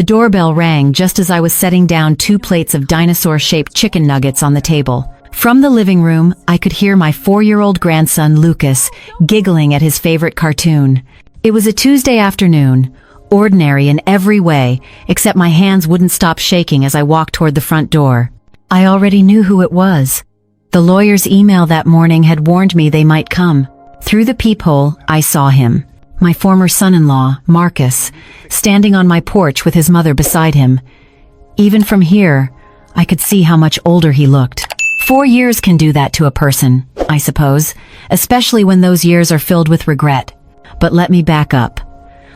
The doorbell rang just as I was setting down 2 plates of dinosaur-shaped chicken nuggets on the table. From the living room, I could hear my 4-year-old grandson, Lucas, giggling at his favorite cartoon. It was a Tuesday afternoon, ordinary in every way, except my hands wouldn't stop shaking as I walked toward the front door. I already knew who it was. The lawyer's email that morning had warned me they might come. Through the peephole, I saw him. My former son-in-law, Marcus, standing on my porch with his mother beside him. Even from here, I could see how much older he looked. 4 years can do that to a person, I suppose, especially when those years are filled with regret. But let me back up.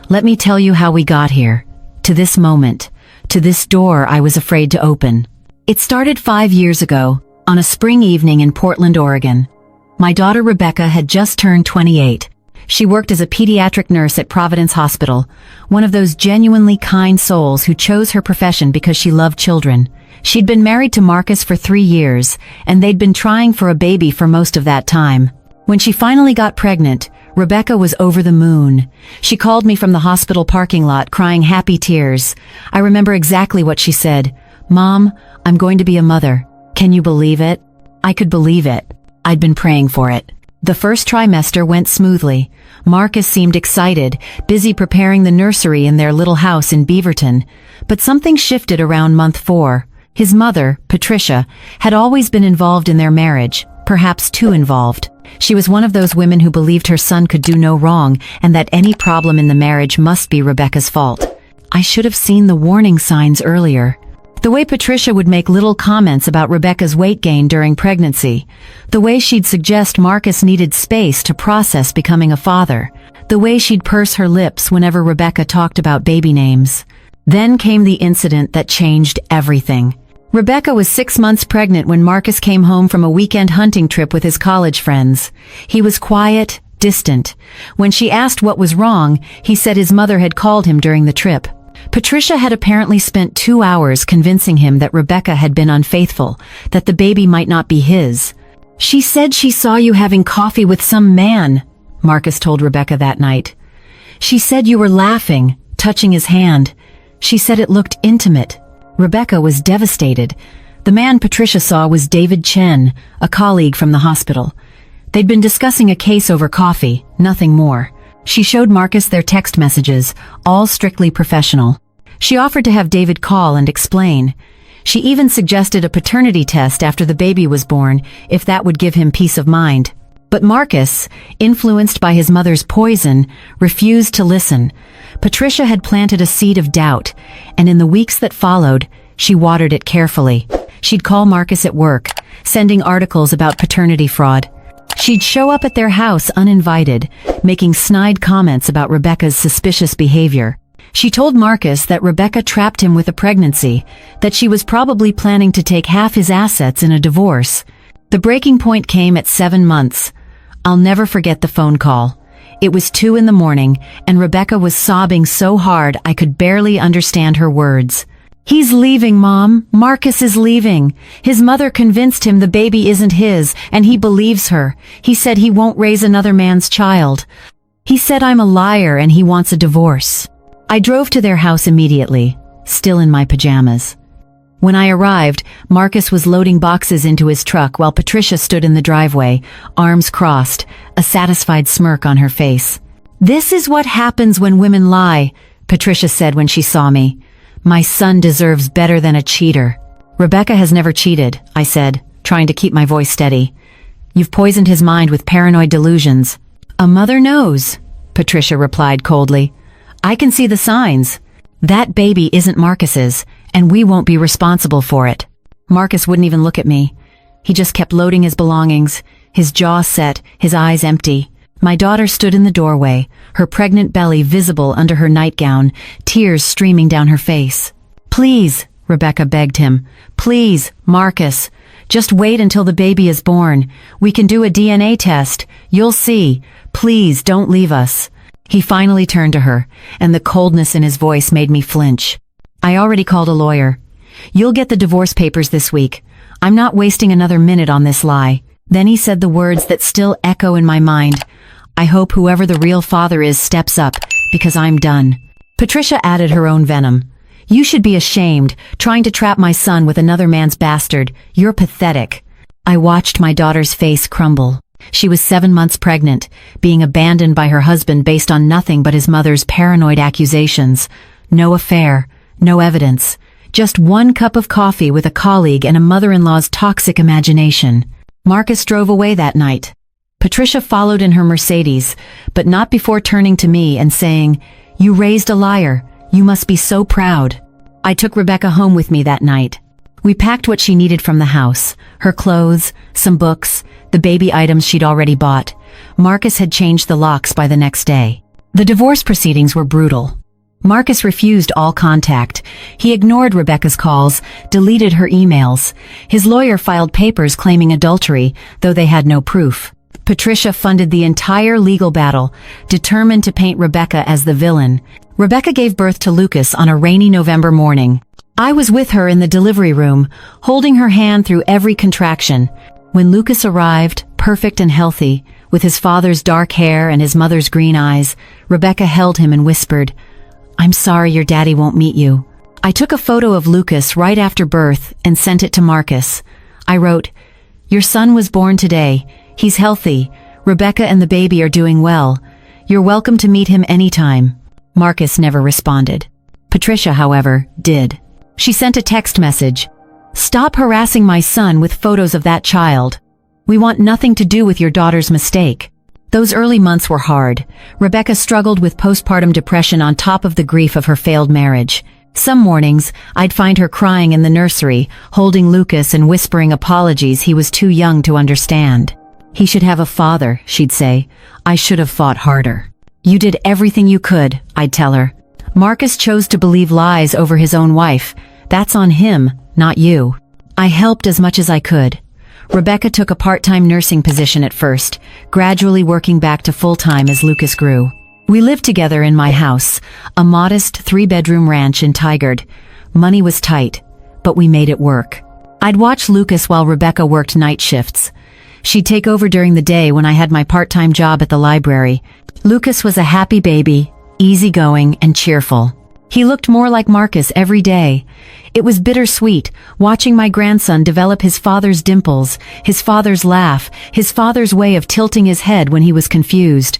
Let me tell you how we got here. To this moment. To this door I was afraid to open. It started 5 years ago, on a spring evening in Portland, Oregon. My daughter Rebecca had just turned 28. She worked as a pediatric nurse at Providence Hospital, one of those genuinely kind souls who chose her profession because she loved children. She'd been married to Marcus for 3 years, and they'd been trying for a baby for most of that time. When she finally got pregnant, Rebecca was over the moon. She called me from the hospital parking lot crying happy tears. I remember exactly what she said. "Mom, I'm going to be a mother. Can you believe it?" I could believe it. I'd been praying for it. The first trimester went smoothly. Marcus seemed excited, busy preparing the nursery in their little house in Beaverton. But something shifted around month 4. His mother, Patricia, had always been involved in their marriage, perhaps too involved. She was one of those women who believed her son could do no wrong and that any problem in the marriage must be Rebecca's fault. I should have seen the warning signs earlier. The way Patricia would make little comments about Rebecca's weight gain during pregnancy, the way she'd suggest Marcus needed space to process becoming a father, the way she'd purse her lips whenever Rebecca talked about baby names. Then came the incident that changed everything. Rebecca was 6 months pregnant when Marcus came home from a weekend hunting trip with his college friends. He was quiet, distant. When she asked what was wrong, he said his mother had called him during the trip. Patricia had apparently spent 2 hours convincing him that Rebecca had been unfaithful, that the baby might not be his. "She said she saw you having coffee with some man," Marcus told Rebecca that night. "She said you were laughing, touching his hand. She said it looked intimate." Rebecca was devastated. The man Patricia saw was David Chen, a colleague from the hospital. They'd been discussing a case over coffee, nothing more. She showed Marcus their text messages, all strictly professional. She offered to have David call and explain. She even suggested a paternity test after the baby was born, if that would give him peace of mind. But Marcus, influenced by his mother's poison, refused to listen. Patricia had planted a seed of doubt, and in the weeks that followed, she watered it carefully. She'd call Marcus at work, sending articles about paternity fraud. She'd show up at their house uninvited, making snide comments about Rebecca's suspicious behavior. She told Marcus that Rebecca trapped him with a pregnancy, that she was probably planning to take half his assets in a divorce. The breaking point came at 7 months. I'll never forget the phone call. It was 2 in the morning, and Rebecca was sobbing so hard I could barely understand her words. "He's leaving, Mom. Marcus is leaving. His mother convinced him the baby isn't his, and he believes her. He said he won't raise another man's child. He said I'm a liar and he wants a divorce." I drove to their house immediately, still in my pajamas. When I arrived, Marcus was loading boxes into his truck while Patricia stood in the driveway, arms crossed, a satisfied smirk on her face. "This is what happens when women lie," Patricia said when she saw me. "My son deserves better than a cheater." "Rebecca has never cheated," I said, trying to keep my voice steady. "You've poisoned his mind with paranoid delusions." "A mother knows," Patricia replied coldly. "I can see the signs. That baby isn't Marcus's, and we won't be responsible for it." Marcus wouldn't even look at me. He just kept loading his belongings, his jaw set, his eyes empty. My daughter stood in the doorway, her pregnant belly visible under her nightgown, tears streaming down her face. "Please," Rebecca begged him. "Please, Marcus. Just wait until the baby is born. We can do a DNA test. You'll see. Please don't leave us." He finally turned to her, and the coldness in his voice made me flinch. "I already called a lawyer. You'll get the divorce papers this week. I'm not wasting another minute on this lie." Then he said the words that still echo in my mind. "I hope whoever the real father is steps up, because I'm done." Patricia added her own venom. You should be ashamed, trying to trap my son with another man's bastard. You're pathetic. I watched my daughter's face crumble. She was 7 months pregnant, being abandoned by her husband based on nothing but his mother's paranoid accusations. No affair, no evidence. Just 1 cup of coffee with a colleague and a mother-in-law's toxic imagination. Marcus drove away that night. Patricia followed in her Mercedes, but not before turning to me and saying, "You raised a liar. You must be so proud." I took Rebecca home with me that night. We packed what she needed from the house, her clothes, some books, the baby items she'd already bought. Marcus had changed the locks by the next day. The divorce proceedings were brutal. Marcus refused all contact. He ignored Rebecca's calls, deleted her emails. His lawyer filed papers claiming adultery, though they had no proof. Patricia funded the entire legal battle, determined to paint Rebecca as the villain. Rebecca gave birth to Lucas on a rainy November morning. I was with her in the delivery room, holding her hand through every contraction. When Lucas arrived, perfect and healthy, with his father's dark hair and his mother's green eyes, Rebecca held him and whispered, "I'm sorry your daddy won't meet you." I took a photo of Lucas right after birth and sent it to Marcus. I wrote, "Your son was born today. He's healthy. Rebecca and the baby are doing well. You're welcome to meet him anytime." Marcus never responded. Patricia, however, did. She sent a text message. "Stop harassing my son with photos of that child. We want nothing to do with your daughter's mistake." Those early months were hard. Rebecca struggled with postpartum depression on top of the grief of her failed marriage. Some mornings, I'd find her crying in the nursery, holding Lucas and whispering apologies he was too young to understand. "He should have a father," she'd say. "I should have fought harder." "You did everything you could," I'd tell her. Marcus chose to believe lies over his own wife. That's on him, not you. I helped as much as I could. Rebecca took a part-time nursing position at first, gradually working back to full-time as Lucas grew. We lived together in my house, a modest 3-bedroom ranch in Tigard. Money was tight, but we made it work. I'd watch Lucas while Rebecca worked night shifts. She'd take over during the day when I had my part-time job at the library. Lucas was a happy baby, easygoing and cheerful. He looked more like Marcus every day. It was bittersweet, watching my grandson develop his father's dimples, his father's laugh, his father's way of tilting his head when he was confused.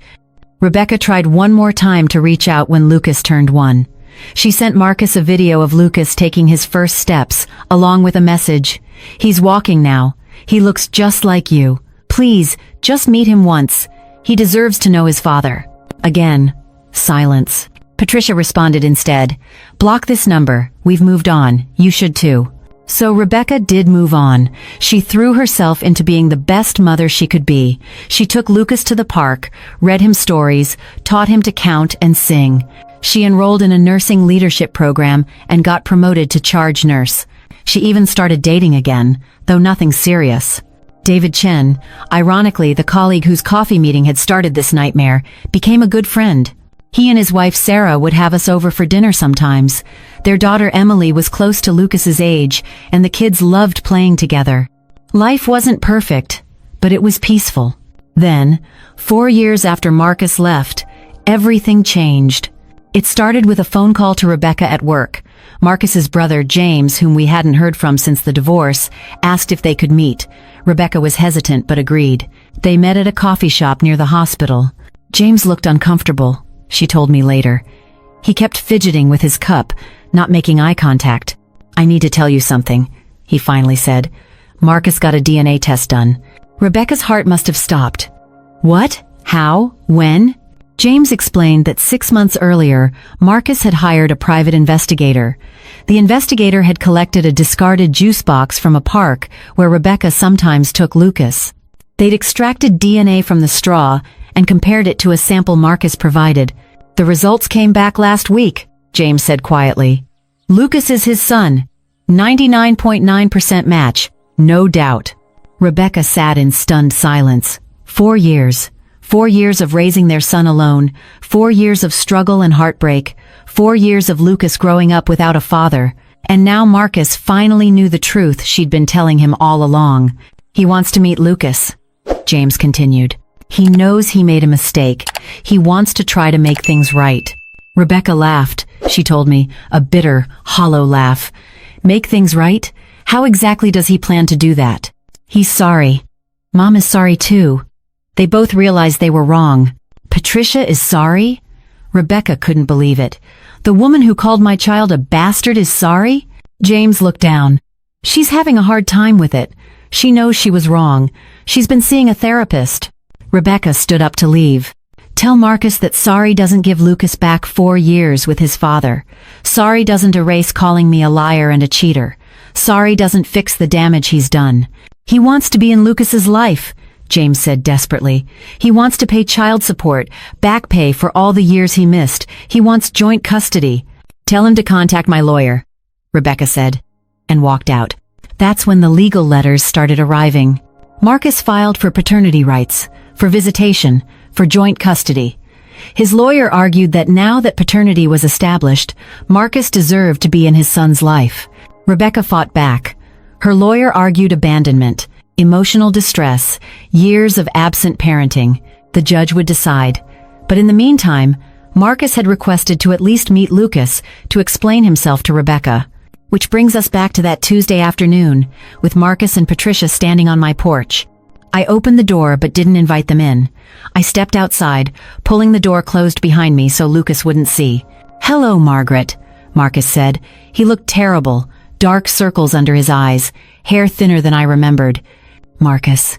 Rebecca tried one more time to reach out when Lucas turned 1. She sent Marcus a video of Lucas taking his first steps, along with a message. "He's walking now. He looks just like you. Please, just meet him once. He deserves to know his father." Again, silence. Patricia responded instead, "Block this number. We've moved on. You should too." So Rebecca did move on. She threw herself into being the best mother she could be. She took Lucas to the park, read him stories, taught him to count and sing. She enrolled in a nursing leadership program and got promoted to charge nurse. She even started dating again, though nothing serious. David Chen, ironically the colleague whose coffee meeting had started this nightmare, became a good friend. He and his wife Sarah would have us over for dinner sometimes. Their daughter Emily was close to Lucas's age, and the kids loved playing together. Life wasn't perfect, but it was peaceful. Then, 4 years after Marcus left, everything changed. It started with a phone call to Rebecca at work. Marcus's brother, James, whom we hadn't heard from since the divorce, asked if they could meet. Rebecca was hesitant but agreed. They met at a coffee shop near the hospital. James looked uncomfortable, she told me later. He kept fidgeting with his cup, not making eye contact. "I need to tell you something," he finally said. "Marcus got a DNA test done." Rebecca's heart must have stopped. "What? How? When?" James explained that 6 months earlier, Marcus had hired a private investigator. The investigator had collected a discarded juice box from a park where Rebecca sometimes took Lucas. They'd extracted DNA from the straw and compared it to a sample Marcus provided. "The results came back last week," James said quietly. "Lucas is his son. 99.9% match. No doubt." Rebecca sat in stunned silence. 4 years. 4 years of raising their son alone. 4 years of struggle and heartbreak. 4 years of Lucas growing up without a father. And now Marcus finally knew the truth she'd been telling him all along. "He wants to meet Lucas," James continued. "He knows he made a mistake. He wants to try to make things right." Rebecca laughed. she told me, a bitter, hollow laugh. Make things right? How exactly does he plan to do that? He's sorry. Mom is sorry too. They both realized they were wrong. Patricia is sorry? Rebecca couldn't believe it. The woman who called my child a bastard is sorry? James looked down. She's having a hard time with it. She knows she was wrong. She's been seeing a therapist. Rebecca stood up to leave. Tell Marcus that sorry doesn't give Lucas back 4 years with his father. Sorry doesn't erase calling me a liar and a cheater. Sorry doesn't fix the damage he's done. He wants to be in Lucas's life, James said desperately. He wants to pay child support, back pay for all the years he missed. He wants joint custody. Tell him to contact my lawyer, Rebecca said, and walked out. That's when the legal letters started arriving. Marcus filed for paternity rights, for visitation, for joint custody. His lawyer argued that now that paternity was established, Marcus deserved to be in his son's life. Rebecca fought back. Her lawyer argued abandonment, emotional distress, years of absent parenting. The judge would decide. But in the meantime, Marcus had requested to at least meet Lucas to explain himself to Rebecca. Which brings us back to that Tuesday afternoon, with Marcus and Patricia standing on my porch. I opened the door but didn't invite them in. I stepped outside, pulling the door closed behind me so Lucas wouldn't see. "Hello, Margaret," Marcus said. He looked terrible, dark circles under his eyes, hair thinner than I remembered. "Marcus."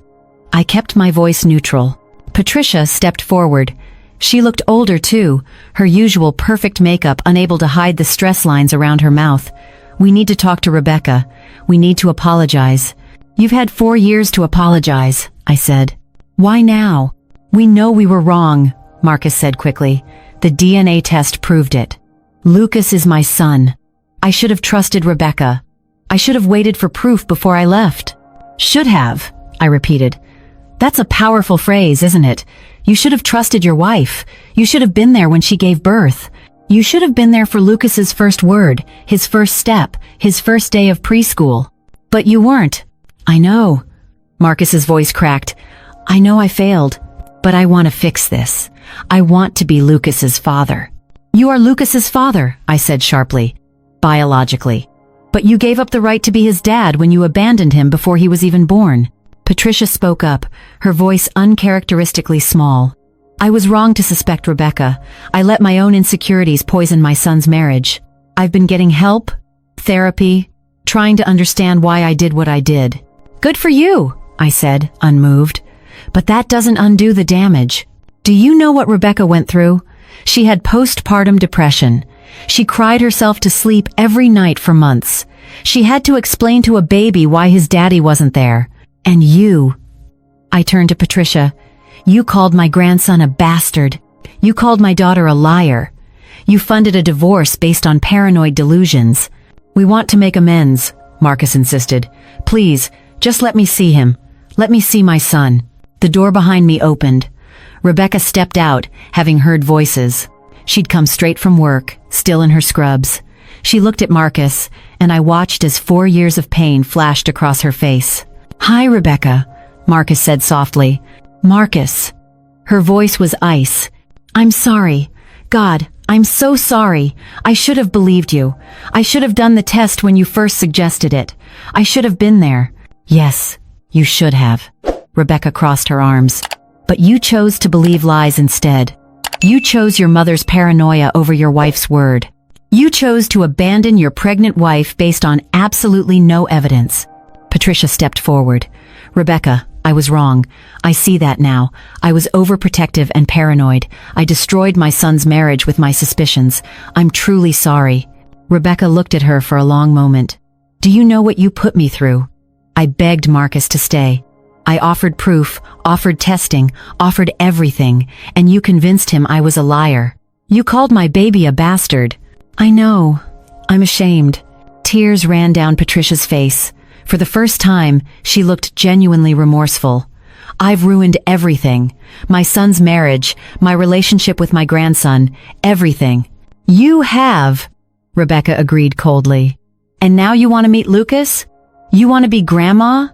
I kept my voice neutral. Patricia stepped forward. She looked older too, her usual perfect makeup unable to hide the stress lines around her mouth. "We need to talk to Rebecca. We need to apologize." "You've had 4 years to apologize," I said. "Why now?" "We know we were wrong," Marcus said quickly. "The DNA test proved it. Lucas is my son. I should have trusted Rebecca. I should have waited for proof before I left." "Should have," I repeated. "That's a powerful phrase, isn't it? You should have trusted your wife. You should have been there when she gave birth. You should have been there for Lucas's first word, his first step, his first day of preschool. But you weren't." "I know." Marcus's voice cracked. "I know I failed, but I want to fix this. I want to be Lucas's father." "You are Lucas's father," I said sharply. "Biologically. But you gave up the right to be his dad when you abandoned him before he was even born." Patricia spoke up, her voice uncharacteristically small. "I was wrong to suspect Rebecca. I let my own insecurities poison my son's marriage. I've been getting help, therapy, trying to understand why I did what I did." "Good for you," I said, unmoved. "But that doesn't undo the damage. Do you know what Rebecca went through? She had postpartum depression. She cried herself to sleep every night for months. She had to explain to a baby why his daddy wasn't there. And you," I turned to Patricia, "you called my grandson a bastard. You called my daughter a liar. You funded a divorce based on paranoid delusions." "We want to make amends," Marcus insisted. "Please, just let me see him. Let me see my son." The door behind me opened. Rebecca stepped out, having heard voices. She'd come straight from work, still in her scrubs. She looked at Marcus, and I watched as 4 years of pain flashed across her face. "Hi, Rebecca," Marcus said softly. "Marcus." Her voice was ice. "I'm sorry. God, I'm so sorry. I should have believed you. I should have done the test when you first suggested it. I should have been there." "Yes, you should have." Rebecca crossed her arms. "But you chose to believe lies instead. You chose your mother's paranoia over your wife's word. You chose to abandon your pregnant wife based on absolutely no evidence." Patricia stepped forward. "Rebecca, I was wrong. I see that now. I was overprotective and paranoid. I destroyed my son's marriage with my suspicions. I'm truly sorry." Rebecca looked at her for a long moment. "Do you know what you put me through?" I begged Marcus to stay. I offered proof, offered testing, offered everything, and you convinced him I was a liar. You called my baby a bastard. "I know. I'm ashamed." Tears ran down Patricia's face. For the first time, she looked genuinely remorseful. "I've ruined everything. My son's marriage, my relationship with my grandson, everything." "You have," Rebecca agreed coldly. "And now you want to meet Lucas? You want to be grandma?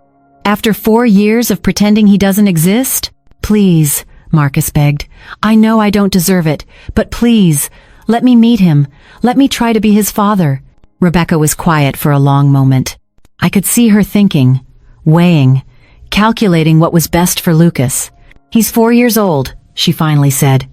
After 4 years of pretending he doesn't exist?" "Please," Marcus begged. "I know I don't deserve it, but please, Let me meet him. Let me try to be his father." Rebecca was quiet for a long moment. I could see her thinking, weighing, calculating what was best for Lucas. "He's 4 years old," she finally said.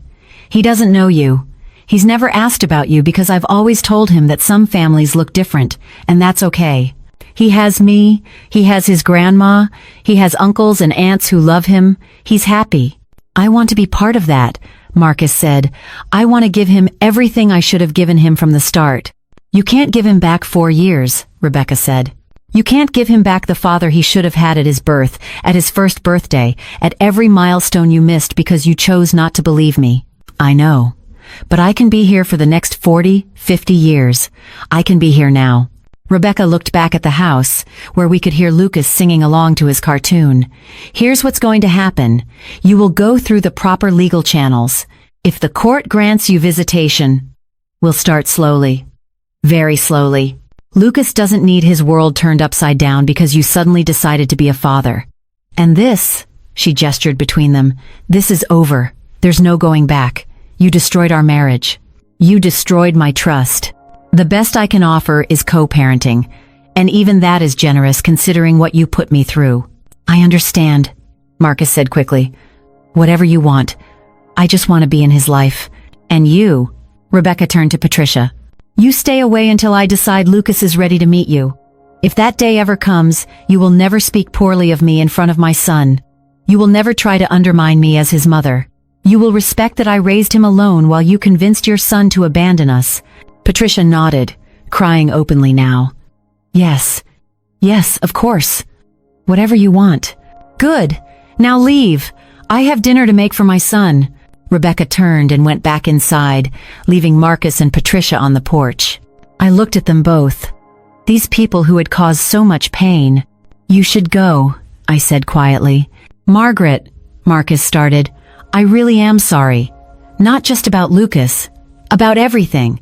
"He doesn't know you. He's never asked about you because I've always told him that some families look different, and that's okay. He has me, he has his grandma, he has uncles and aunts who love him. He's happy. I want to be part of that," Marcus said. "I want to give him everything I should have given him from the start." "You can't give him back 4 years," Rebecca said. "You can't give him back the father he should have had at his birth, at his first birthday, at every milestone you missed because you chose not to believe me. I know. But I can be here for the next 40, 50 years. I can be here now." Rebecca looked back at the house, where we could hear Lucas singing along to his cartoon. "Here's what's going to happen. You will go through the proper legal channels. If the court grants you visitation, we'll start slowly. Very slowly. Lucas doesn't need his world turned upside down because you suddenly decided to be a father. And this," she gestured between them, "this is over. There's no going back. You destroyed our marriage. You destroyed my trust. The best I can offer is co-parenting, and even that is generous considering what you put me through." "I understand," Marcus said quickly. "Whatever you want. I just want to be in his life. And you," Rebecca turned to Patricia, "you stay away until I decide Lucas is ready to meet you. If that day ever comes, you will never speak poorly of me in front of my son. You will never try to undermine me as his mother. You will respect that I raised him alone while you convinced your son to abandon us." Patricia nodded, crying openly now. Yes, of course. Whatever you want." "Good. Now leave. I have dinner to make for my son." Rebecca turned and went back inside, leaving Marcus and Patricia on the porch. I looked at them both. These people who had caused so much pain. "You should go," I said quietly. "Margaret," Marcus started, "I really am sorry. Not just about Lucas. About everything.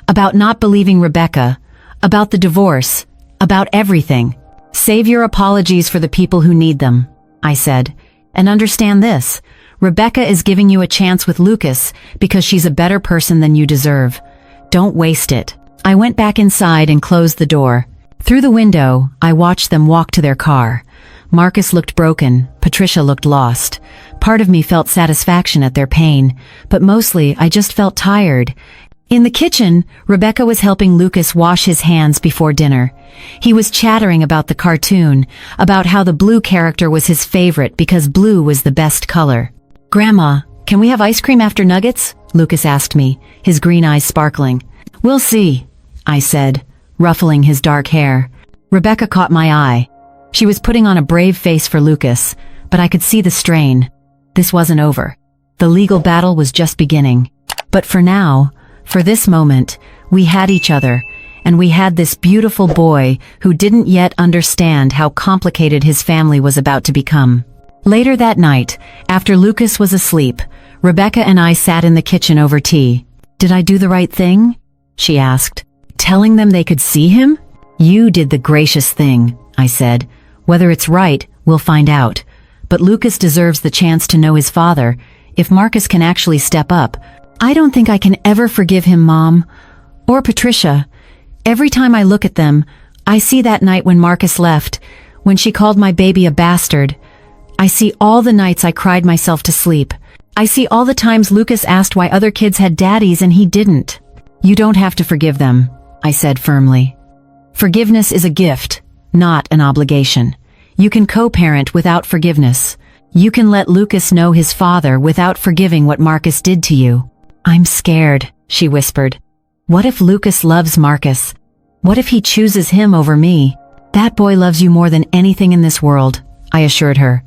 About not believing Rebecca. About the divorce. About everything. Save your apologies for the people who need them," I said. "And understand this. Rebecca is giving you a chance with Lucas because she's a better person than you deserve. Don't waste it." I went back inside and closed the door. Through the window, I watched them walk to their car. Marcus looked broken, Patricia looked lost. Part of me felt satisfaction at their pain, but mostly I just felt tired. In the kitchen, Rebecca was helping Lucas wash his hands before dinner. He was chattering about the cartoon, about how the blue character was his favorite because blue was the best color. "Grandma, can we have ice cream after nuggets?" Lucas asked me, his green eyes sparkling. "We'll see," I said, ruffling his dark hair. Rebecca caught my eye. She was putting on a brave face for Lucas, but I could see the strain. This wasn't over. The legal battle was just beginning. But for now, for this moment, we had each other, and we had this beautiful boy who didn't yet understand how complicated his family was about to become. Later that night, after Lucas was asleep, Rebecca and I sat in the kitchen over tea. "Did I do the right thing?" she asked. "Telling them they could see him?" "You did the gracious thing," I said. "Whether it's right, we'll find out. But Lucas deserves the chance to know his father. If Marcus can actually step up, I don't think I can ever forgive him, Mom. Or Patricia. Every time I look at them, I see that night when Marcus left, when she called my baby a bastard. I see all the nights I cried myself to sleep. I see all the times Lucas asked why other kids had daddies and he didn't." "You don't have to forgive them," I said firmly. "Forgiveness is a gift, not an obligation. You can co-parent without forgiveness. You can let Lucas know his father without forgiving what Marcus did to you." "I'm scared," she whispered. "What if Lucas loves Marcus? What if he chooses him over me?" "That boy loves you more than anything in this world," I assured her.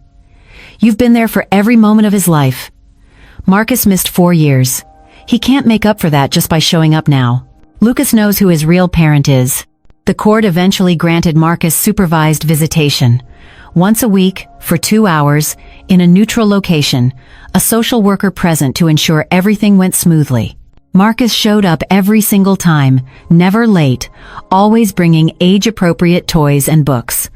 "You've been there for every moment of his life. Marcus missed 4 years. He can't make up for that just by showing up now. Lucas knows who his real parent is." The court eventually granted Marcus supervised visitation. Once a week, for 2 hours, in a neutral location, a social worker present to ensure everything went smoothly. Marcus showed up every single time, never late, always bringing age-appropriate toys and books.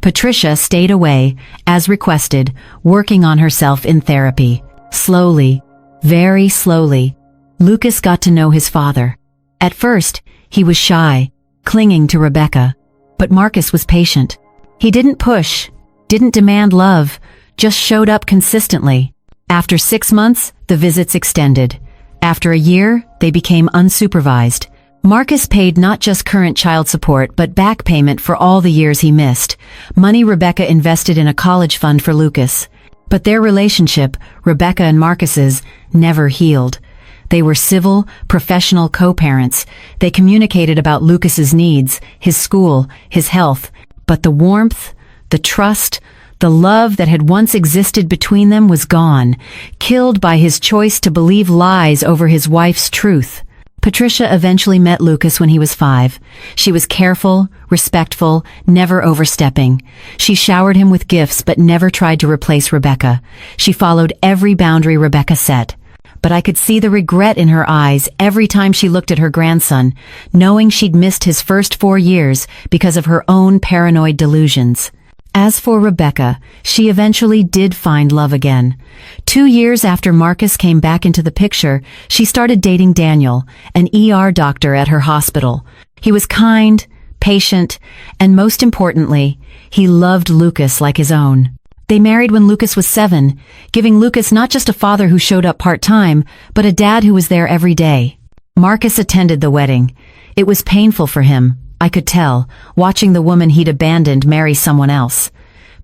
Patricia stayed away, as requested, working on herself in therapy. Slowly, very slowly, Lucas got to know his father. At first, he was shy, clinging to Rebecca. But Marcus was patient. He didn't push, didn't demand love, just showed up consistently. After 6 months, the visits extended. After a year, they became unsupervised. Marcus paid not just current child support but back payment for all the years he missed, money Rebecca invested in a college fund for Lucas. But their relationship, Rebecca and Marcus's, never healed. They were civil, professional co-parents. They communicated about Lucas's needs, his school, his health. But the warmth, the trust, the love that had once existed between them was gone, killed by his choice to believe lies over his wife's truth. Patricia eventually met Lucas when he was 5. She was careful, respectful, never overstepping. She showered him with gifts but never tried to replace Rebecca. She followed every boundary Rebecca set. But I could see the regret in her eyes every time she looked at her grandson, knowing she'd missed his first 4 years because of her own paranoid delusions. As for Rebecca, she eventually did find love again. 2 years after Marcus came back into the picture, she started dating Daniel, an ER doctor at her hospital. He was kind, patient, and most importantly, he loved Lucas like his own. They married when Lucas was 7, giving Lucas not just a father who showed up part-time, but a dad who was there every day. Marcus attended the wedding. It was painful for him, I could tell, watching the woman he'd abandoned marry someone else.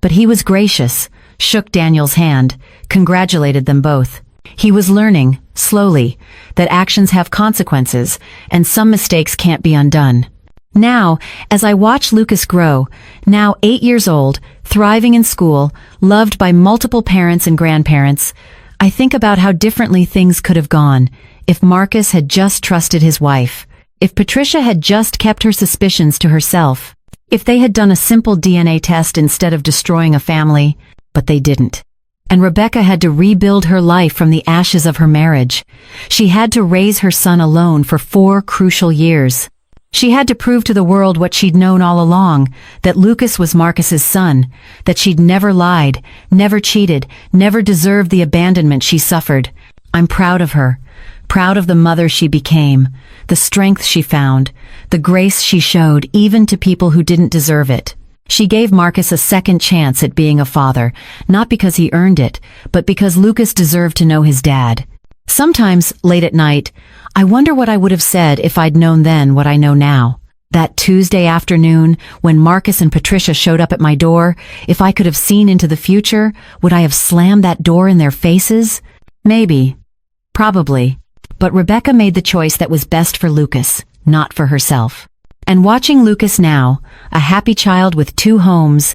But he was gracious, shook Daniel's hand, congratulated them both. He was learning, slowly, that actions have consequences, and some mistakes can't be undone. Now, as I watch Lucas grow, now 8 years old, thriving in school, loved by multiple parents and grandparents, I think about how differently things could have gone if Marcus had just trusted his wife, if Patricia had just kept her suspicions to herself, if they had done a simple DNA test instead of destroying a family, but they didn't. And Rebecca had to rebuild her life from the ashes of her marriage. She had to raise her son alone for 4 crucial years. She had to prove to the world what she'd known all along, that Lucas was Marcus's son, that she'd never lied, never cheated, never deserved the abandonment she suffered. I'm proud of her, proud of the mother she became, the strength she found, the grace she showed even to people who didn't deserve it. She gave Marcus a second chance at being a father, not because he earned it, but because Lucas deserved to know his dad. Sometimes, late at night, I wonder what I would have said if I'd known then what I know now. That Tuesday afternoon, when Marcus and Patricia showed up at my door, if I could have seen into the future, would I have slammed that door in their faces? Maybe. Probably. But Rebecca made the choice that was best for Lucas, not for herself. And watching Lucas now, a happy child with 2 homes,